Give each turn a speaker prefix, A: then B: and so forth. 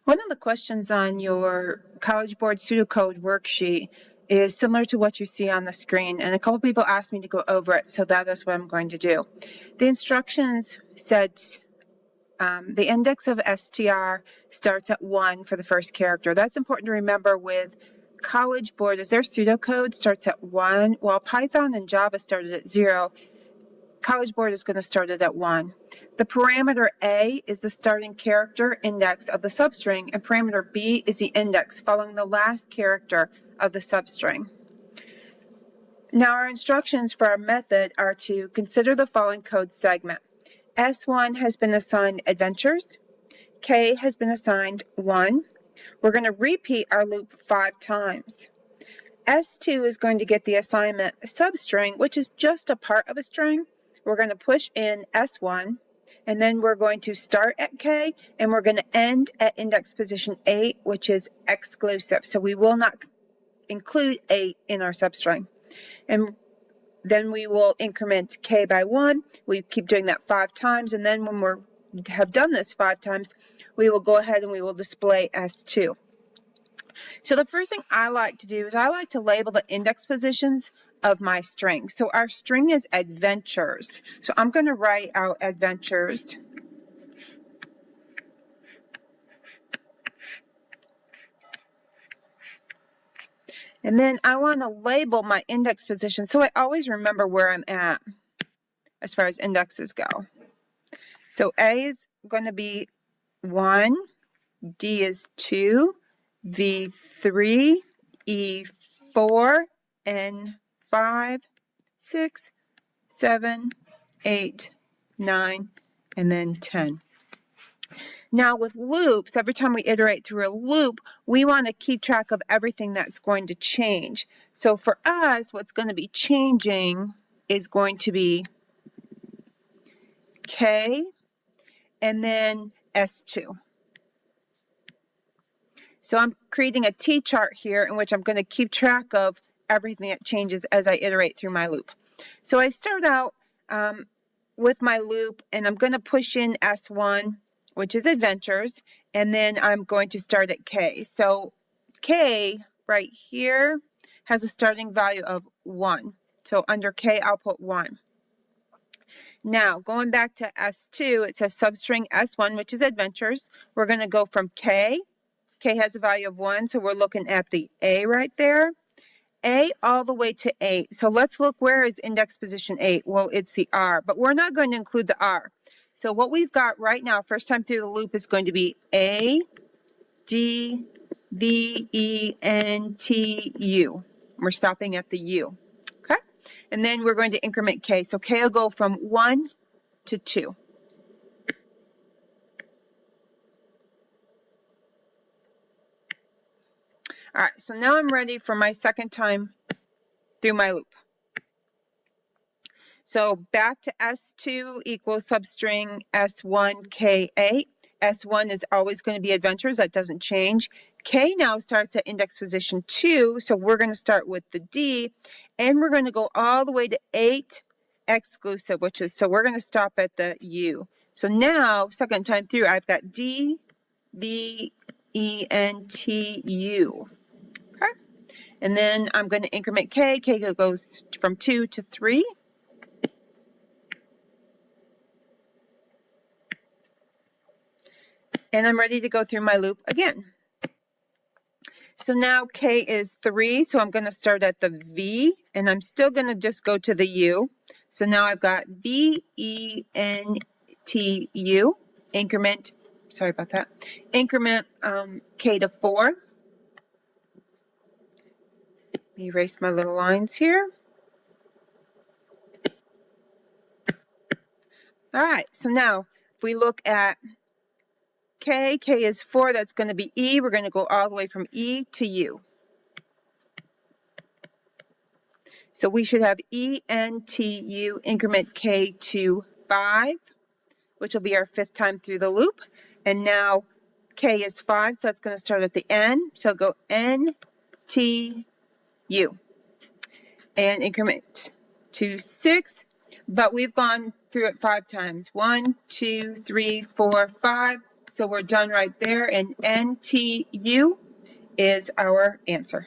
A: One of the questions on your College Board pseudocode worksheet is similar to what you see on the screen, and a couple people asked me to go over it, so that is what I'm going to do. The instructions said the index of str starts at 1 for the first character. That's important to remember with College Board, as their pseudocode starts at 1, while Python and Java started at 0. College Board is going to start it at 1. The parameter A is the starting character index of the substring, and parameter B is the index following the last character of the substring. Now our instructions for our method are to consider the following code segment. S1 has been assigned adventures. K has been assigned 1. We're going to repeat our loop 5 times. S2 is going to get the assignment substring, which is just a part of a string. We're going to push in S1, and then we're going to start at K, and we're going to end at index position 8, which is exclusive. So we will not include 8 in our substring. And then we will increment K by 1. We keep doing that 5 times, and then when we have done this 5 times, we will go ahead and we will display S2. So the first thing I like to do is I like to label the index positions of my string. So our string is adventures. So I'm going to write out adventures. And then I want to label my index position so I always remember where I'm at as far as indexes go. So A is going to be 1, D is 2, V 3, E 4, N 5, 6, 7, 8, 9, and then 10. Now with loops, every time we iterate through a loop, we want to keep track of everything that's going to change. So for us, what's going to be changing is going to be K and then S2. So I'm creating a T-chart here in which I'm going to keep track of everything that changes as I iterate through my loop. So I start out with my loop, and I'm going to push in S1, which is adventures, and then I'm going to start at K. So K right here has a starting value of 1. So under K, I'll put 1. Now, going back to S2, it says substring S1, which is adventures. We're going to go from K. K has a value of 1, so we're looking at the A right there. A all the way to 8. So let's look, where is index position 8? Well, it's the R, but we're not going to include the R. So what we've got right now, first time through the loop, is going to be A, D, V, E, N, T, U. We're stopping at the U. Okay? And then we're going to increment K. So K will go from 1 to 2. All right, so now I'm ready for my second time through my loop. So back to S2 equals substring S1 K8. S1 is always going to be adventures. That doesn't change. K now starts at index position 2, so we're going to start with the D, and we're going to go all the way to 8 exclusive, which is, so we're going to stop at the U. So now, second time through, I've got D, V, E, N, T, U. Okay? And then I'm going to increment K. K goes from 2 to 3. And I'm ready to go through my loop again. So now K is 3, so I'm going to start at the V, and I'm still going to just go to the U. So now I've got V, E, N, T, U, increment, sorry about that, increment K to 4. Let me erase my little lines here. All right, so now if we look at K, K is 4, that's going to be E. We're going to go all the way from E to U. So we should have E, N, T, U, increment K to 5, which will be our 5th time through the loop. And now K is 5, so it's going to start at the N. So go N, T, U. And increment to 6, but we've gone through it 5 times. 1, 2, 3, 4, 5. So we're done right there, and NTU is our answer.